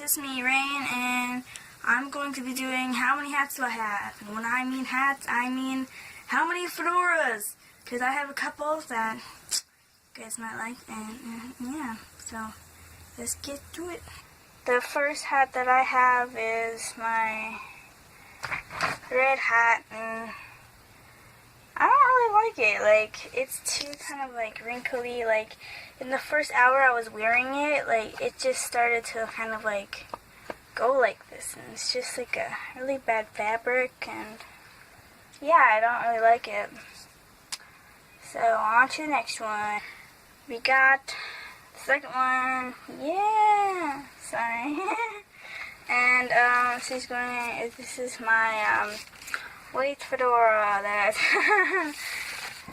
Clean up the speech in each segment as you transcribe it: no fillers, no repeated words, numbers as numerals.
it's me, Rain, and I'm going to be doing how many hats do I have? And when I mean hats, I mean how many fedoras? Because I have a couple that you guys might like, and yeah, so let's get to it. The first hat that I have is my red hat, and I don't really like it. Like, it's too kind of like wrinkly. Like, in the first hour I was wearing it, like, it just started to kind of like go like this, and it's just like a really bad fabric, and yeah, I don't really like it. So on to the next one. We got the second one. Yeah, sorry. And this is my white fedora that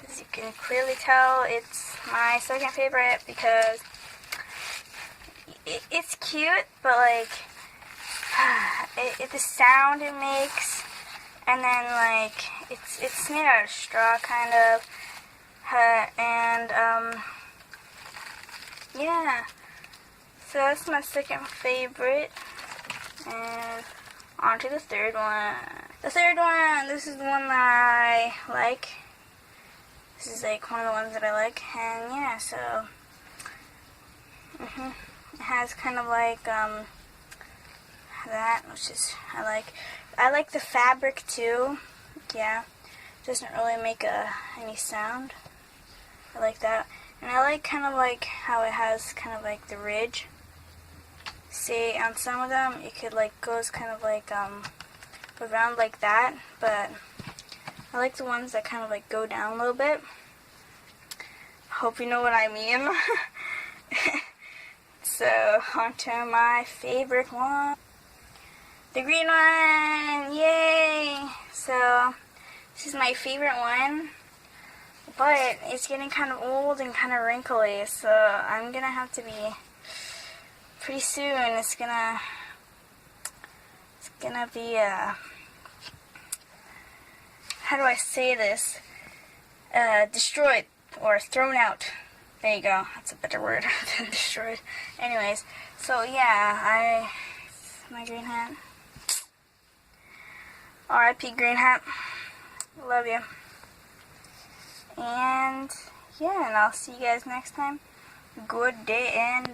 as you can clearly tell, it's my second favorite because it's cute, but like the sound it makes, and then like it's made out of straw kind of, and yeah, so that's my second favorite. And on to the third one. The third one, this is the one that I like. This is like one of the ones that I like, and yeah, so it has kind of like that, which is I like the fabric too. Yeah, it doesn't really make any sound. I like that, and I like kind of like how it has kind of like the ridge. See, on some of them it could like goes kind of like around like that, but I like the ones that kind of like go down a little bit. Hope you know what I mean. So on to my favorite one, the green one. Yay! So this is my favorite one, but it's getting kind of old and kind of wrinkly, so I'm gonna have to be pretty soon. It's gonna be how do I say this? Destroyed or thrown out. There you go. That's a better word than destroyed. Anyways, so yeah, my green hat. R.I.P. green hat. Love you. And yeah, and I'll see you guys next time. Good day and